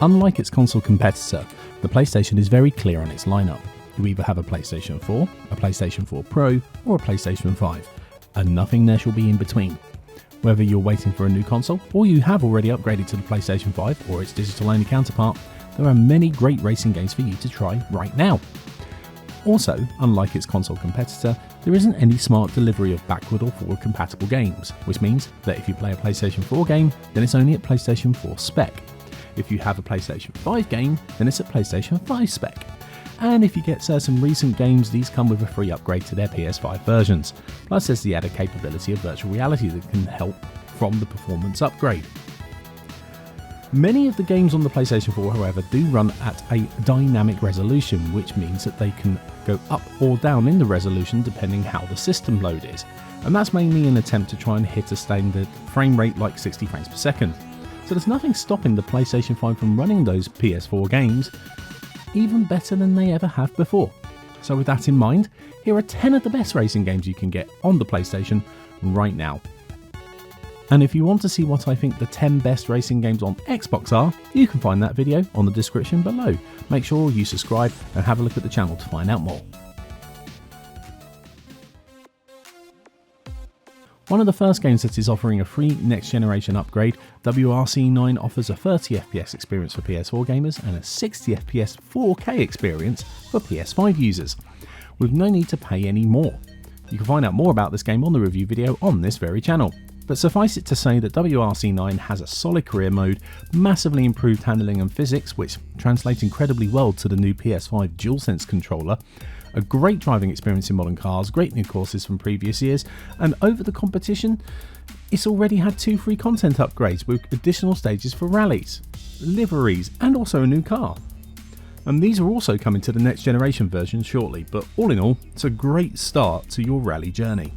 Unlike its console competitor, the PlayStation is very clear on its lineup. You either have a PlayStation 4, a PlayStation 4 Pro, or a PlayStation 5, and nothing there shall be in between. Whether you're waiting for a new console, or you have already upgraded to the PlayStation 5 or its digital-only counterpart, there are many great racing games for you to try right now. Also, unlike its console competitor, there isn't any smart delivery of backward or forward compatible games, which means that if you play a PlayStation 4 game, then it's only at PlayStation 4 spec. If you have a PlayStation 5 game, then it's at PlayStation 5 spec. And if you get some recent games, these come with a free upgrade to their PS5 versions. Plus there's the added capability of virtual reality that can help from the performance upgrade. Many of the games on the PlayStation 4, however, do run at a dynamic resolution, which means that they can go up or down in the resolution depending how the system load is. And that's mainly an attempt to try and hit a standard frame rate like 60 frames per second. So there's nothing stopping the PlayStation 5 from running those PS4 games even better than they ever have before. So with that in mind, here are 10 of the best racing games you can get on the PlayStation right now. And if you want to see what I think the 10 best racing games on Xbox are, you can find that video on the description below. Make sure you subscribe and have a look at the channel to find out more. One of the first games that is offering a free next generation upgrade, WRC9 offers a 30 FPS experience for PS4 gamers and a 60 FPS 4K experience for PS5 users, with no need to pay any more. You can find out more about this game on the review video on this very channel. But suffice it to say that WRC9 has a solid career mode, massively improved handling and physics, which translate incredibly well to the new PS5 DualSense controller, a great driving experience in modern cars, great new courses from previous years, and over the competition, it's already had 2 free content upgrades with additional stages for rallies, liveries, and also a new car. And these are also coming to the next generation version shortly, but all in all, it's a great start to your rally journey.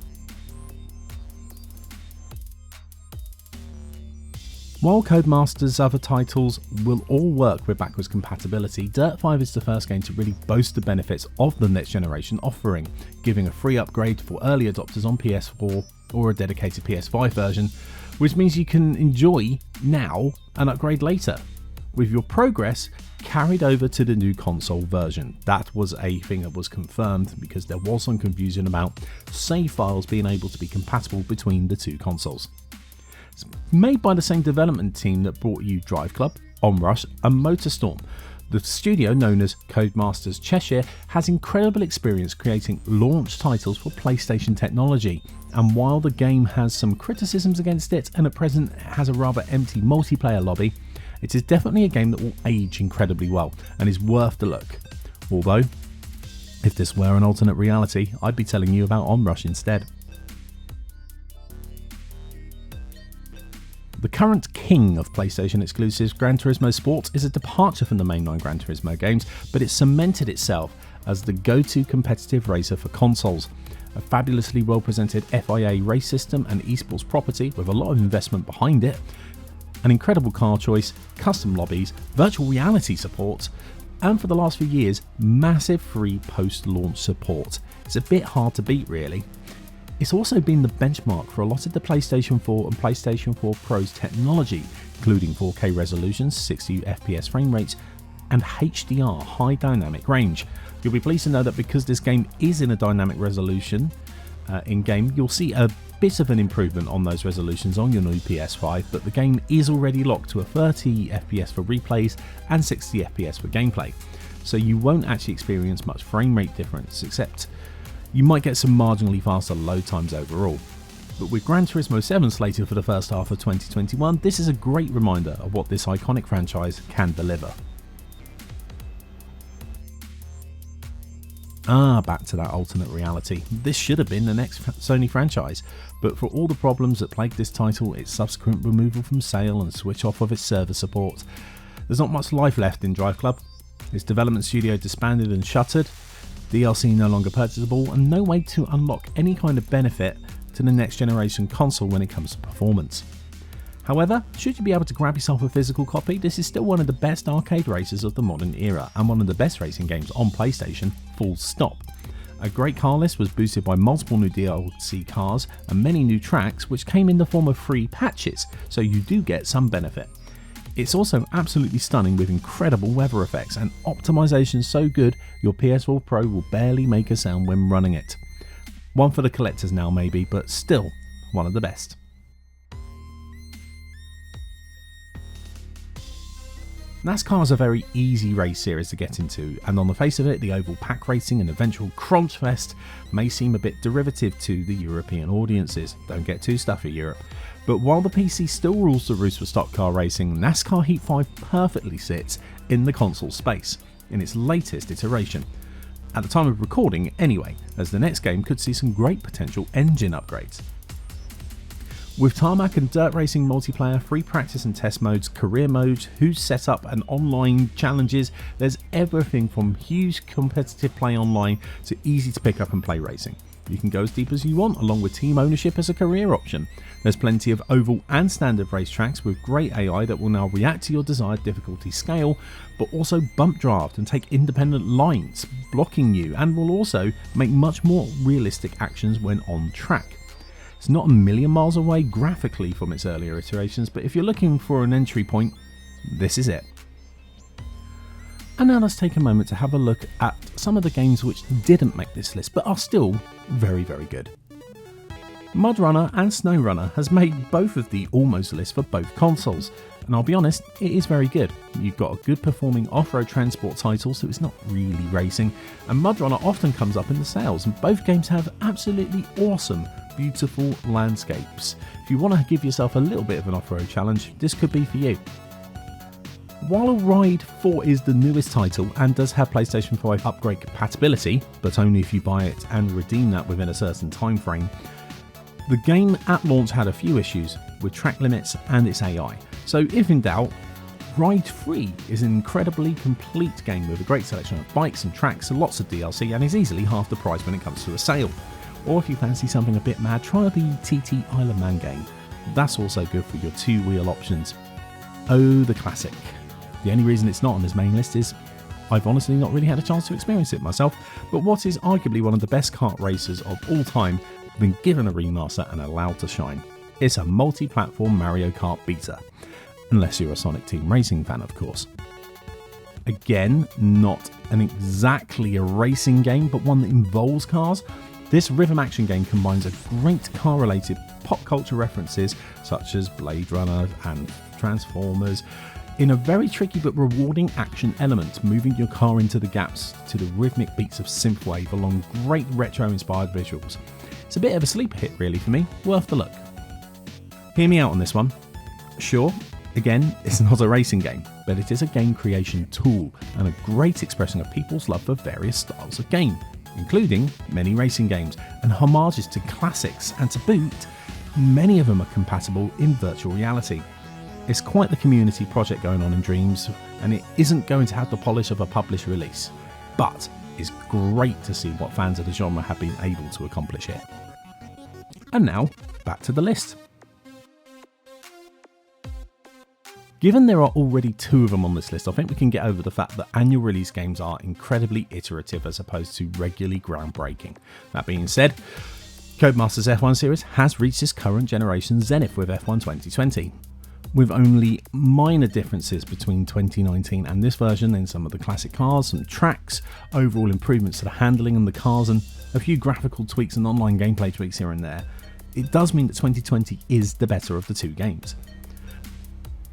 While Codemasters' other titles will all work with backwards compatibility, Dirt 5 is the first game to really boast the benefits of the next generation offering, giving a free upgrade for early adopters on PS4 or a dedicated PS5 version, which means you can enjoy now and upgrade later, with your progress carried over to the new console version. That was a thing that was confirmed because there was some confusion about save files being able to be compatible between the two consoles. It's made by the same development team that brought you Drive Club, Onrush and Motorstorm. The studio, known as Codemasters Cheshire, has incredible experience creating launch titles for PlayStation technology, and while the game has some criticisms against it and at present has a rather empty multiplayer lobby, it is definitely a game that will age incredibly well and is worth the look. Although, if this were an alternate reality, I'd be telling you about Onrush instead. The current king of PlayStation exclusives, Gran Turismo Sport, is a departure from the mainline Gran Turismo games, but it cemented itself as the go-to competitive racer for consoles. A fabulously well-presented FIA race system and esports property with a lot of investment behind it, an incredible car choice, custom lobbies, virtual reality support, and for the last few years, massive free post-launch support. It's a bit hard to beat really. It's also been the benchmark for a lot of the PlayStation 4 and PlayStation 4 Pro's technology, including 4K resolutions, 60 FPS frame rates, and HDR high dynamic range. You'll be pleased to know that because this game is in a dynamic resolution in-game, you'll see a bit of an improvement on those resolutions on your new PS5, but the game is already locked to a 30 FPS for replays and 60 FPS for gameplay. So you won't actually experience much frame rate difference, except you might get some marginally faster load times overall. But with Gran Turismo 7 slated for the first half of 2021, this is a great reminder of what this iconic franchise can deliver. Back to that alternate reality. This should have been the next Sony franchise, but for all the problems that plagued this title, its subsequent removal from sale and switch off of its server support, there's not much life left in Drive Club. Its development studio disbanded and shuttered, DLC no longer purchasable, and no way to unlock any kind of benefit to the next generation console when it comes to performance. However, should you be able to grab yourself a physical copy, this is still one of the best arcade racers of the modern era and one of the best racing games on PlayStation, full stop. A great car list was boosted by multiple new DLC cars and many new tracks which came in the form of free patches, so you do get some benefit. It's also absolutely stunning with incredible weather effects and optimization so good your PS4 Pro will barely make a sound when running it. One for the collectors now maybe, but still one of the best. NASCAR is a very easy race series to get into, and on the face of it, the oval pack racing and eventual crunch fest may seem a bit derivative to the European audiences. Don't get too stuffy, Europe. But while the PC still rules the roost for stock car racing, NASCAR Heat 5 perfectly sits in the console space, in its latest iteration. At the time of recording anyway, as the next game could see some great potential engine upgrades. With tarmac and dirt racing multiplayer, free practice and test modes, career modes, who's set up and online challenges, there's everything from huge competitive play online to easy to pick up and play racing. You can go as deep as you want, along with team ownership as a career option. There's plenty of oval and standard racetracks with great AI that will now react to your desired difficulty scale, but also bump draft and take independent lines, blocking you, and will also make much more realistic actions when on track. It's not a million miles away graphically from its earlier iterations, but if you're looking for an entry point, this is it. And now let's take a moment to have a look at some of the games which didn't make this list, but are still very, very good. MudRunner and SnowRunner has made both of the almost list for both consoles, and I'll be honest, it is very good. You've got a good performing off-road transport title, so it's not really racing, and MudRunner often comes up in the sales, and both games have absolutely awesome, beautiful landscapes. If you want to give yourself a little bit of an off-road challenge, this could be for you. While Ride 4 is the newest title and does have PlayStation 5 upgrade compatibility, but only if you buy it and redeem that within a certain time frame, the game at launch had a few issues with track limits and its AI. So if in doubt, Ride 3 is an incredibly complete game with a great selection of bikes and tracks and lots of DLC, and is easily half the price when it comes to a sale. Or if you fancy something a bit mad, try the TT Isle of Man game. That's also good for your two-wheel options. Oh, the classic. The only reason it's not on this main list is I've honestly not really had a chance to experience it myself, but what is arguably one of the best kart racers of all time has been given a remaster and allowed to shine. It's a multi-platform Mario Kart beater. Unless you're a Sonic Team Racing fan, of course. Again, not exactly a racing game, but one that involves cars. This rhythm action game combines a great car-related pop culture references such as Blade Runner and Transformers in a very tricky but rewarding action element, moving your car into the gaps to the rhythmic beats of synthwave along great retro-inspired visuals. It's a bit of a sleeper hit really for me, worth the look. Hear me out on this one. Sure, again, it's not a racing game, but it is a game creation tool and a great expression of people's love for various styles of game, including many racing games and homages to classics, and to boot, many of them are compatible in virtual reality. It's quite the community project going on in Dreams, and it isn't going to have the polish of a published release, but it's great to see what fans of the genre have been able to accomplish here. And now, back to the list. Given there are already two of them on this list, I think we can get over the fact that annual release games are incredibly iterative as opposed to regularly groundbreaking. That being said, Codemasters F1 series has reached its current generation zenith with F1 2020. With only minor differences between 2019 and this version in some of the classic cars, some tracks, overall improvements to the handling and the cars, and a few graphical tweaks and online gameplay tweaks here and there, it does mean that 2020 is the better of the two games.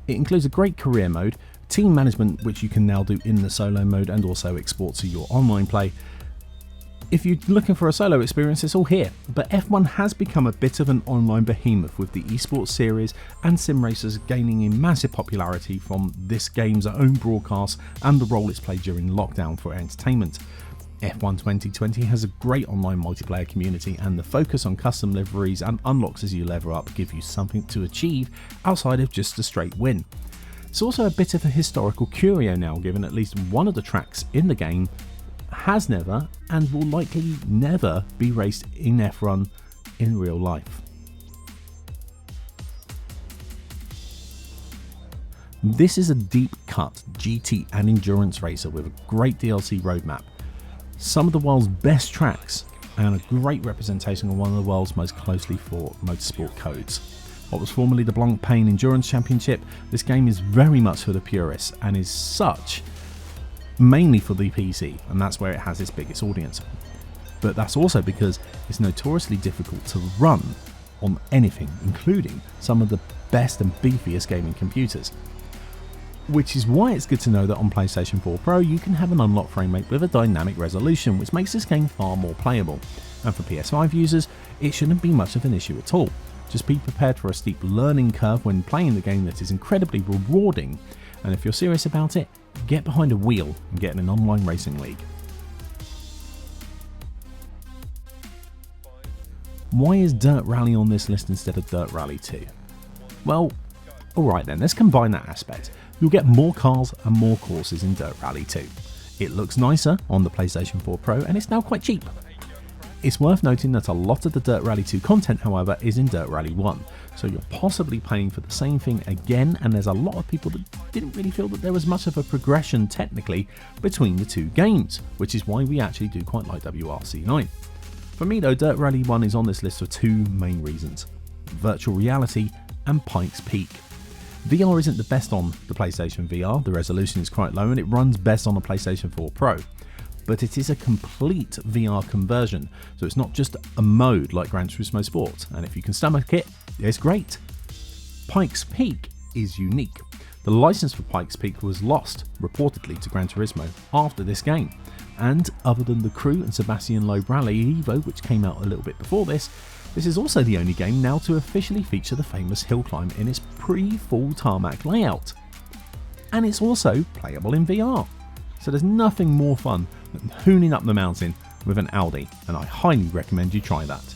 It includes a great career mode, team management which you can now do in the solo mode and also export to your online play. If you're looking for a solo experience, it's all here, but F1 has become a bit of an online behemoth with the esports series and sim racers gaining in massive popularity from this game's own broadcast and the role it's played during lockdown for entertainment. F1 2020 has a great online multiplayer community, and the focus on custom liveries and unlocks as you level up give you something to achieve outside of just a straight win. It's also a bit of a historical curio now, given at least one of the tracks in the game has never and will likely never be raced in F1 in real life. This is a deep cut GT and endurance racer with a great DLC roadmap, some of the world's best tracks, and a great representation of one of the world's most closely fought motorsport codes. What was formerly the Blancpain Endurance Championship, this game is very much for the purists and is such mainly for the PC, and that's where it has its biggest audience. But that's also because it's notoriously difficult to run on anything, including some of the best and beefiest gaming computers. Which is why it's good to know that on PlayStation 4 Pro you can have an unlocked frame rate with a dynamic resolution, which makes this game far more playable. And for PS5 users, it shouldn't be much of an issue at all. Just be prepared for a steep learning curve when playing the game that is incredibly rewarding, and if you're serious about it, get behind a wheel and get in an online racing league. Why is Dirt Rally on this list instead of Dirt Rally 2? Well, alright then, let's combine that aspect. You'll get more cars and more courses in Dirt Rally 2. It looks nicer on the PlayStation 4 Pro and it's now quite cheap. It's worth noting that a lot of the Dirt Rally 2 content, however, is in Dirt Rally 1, so you're possibly paying for the same thing again, and there's a lot of people that didn't really feel that there was much of a progression technically between the two games, which is why we actually do quite like WRC9. For me though, Dirt Rally 1 is on this list for two main reasons: virtual reality and Pikes Peak. VR isn't the best on the PlayStation VR, the resolution is quite low and it runs best on the PlayStation 4 Pro. But it is a complete VR conversion, so it's not just a mode like Gran Turismo Sport, and if you can stomach it, it's great. Pikes Peak is unique. The license for Pikes Peak was lost, reportedly, to Gran Turismo after this game, and other than the Crew and Sebastian Loeb Rally Evo, which came out a little bit before this is also the only game now to officially feature the famous hill climb in its pre-full tarmac layout. And it's also playable in VR. So there's nothing more fun than hooning up the mountain with an Audi, and I highly recommend you try that.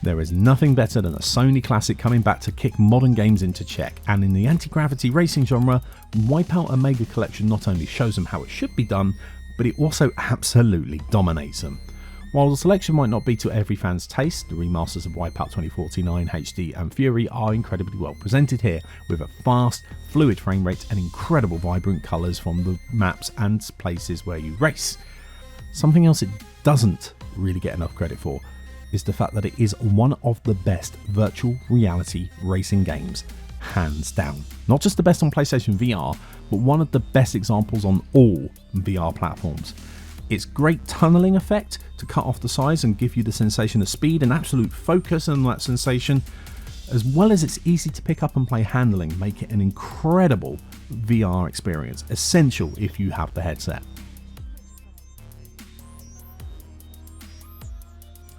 There is nothing better than a Sony classic coming back to kick modern games into check, and in the anti-gravity racing genre, Wipeout Omega Collection not only shows them how it should be done, but it also absolutely dominates them. While the selection might not be to every fan's taste, the remasters of Wipeout 2049, HD and Fury are incredibly well presented here, with a fast, fluid frame rate and incredible vibrant colours from the maps and places where you race. Something else it doesn't really get enough credit for is the fact that it is one of the best virtual reality racing games, hands down. Not just the best on PlayStation VR, but one of the best examples on all VR platforms. Its great tunnelling effect to cut off the sides and give you the sensation of speed and absolute focus on that sensation, as well as its easy to pick up and play handling, make it an incredible VR experience, essential if you have the headset.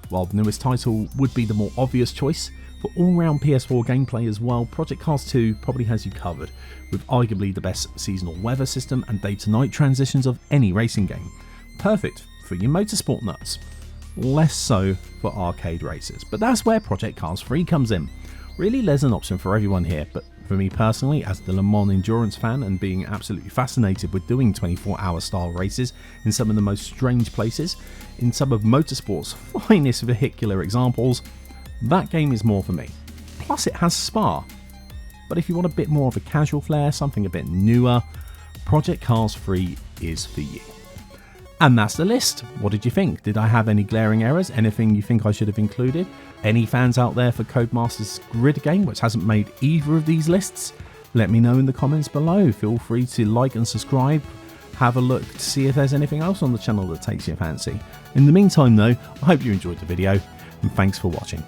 While the newest title would be the more obvious choice, for all-round PS4 gameplay as well, Project Cars 2 probably has you covered, with arguably the best seasonal weather system and day-to-night transitions of any racing game. Perfect for your motorsport nuts. Less so for arcade racers, but that's where Project Cars 3 comes in. Really, there's an option for everyone here, but for me personally, as the Le Mans endurance fan and being absolutely fascinated with doing 24-hour style races in some of the most strange places, in some of motorsport's finest vehicular examples, that game is more for me. Plus it has Spa. But if you want a bit more of a casual flair, something a bit newer, Project Cars 3 is for you. And that's the list. What did you think? Did I have any glaring errors? Anything you think I should have included? Any fans out there for Codemasters Grid game which hasn't made either of these lists? Let me know in the comments below. Feel free to like and subscribe. Have a look to see if there's anything else on the channel that takes your fancy. In the meantime though, I hope you enjoyed the video and thanks for watching.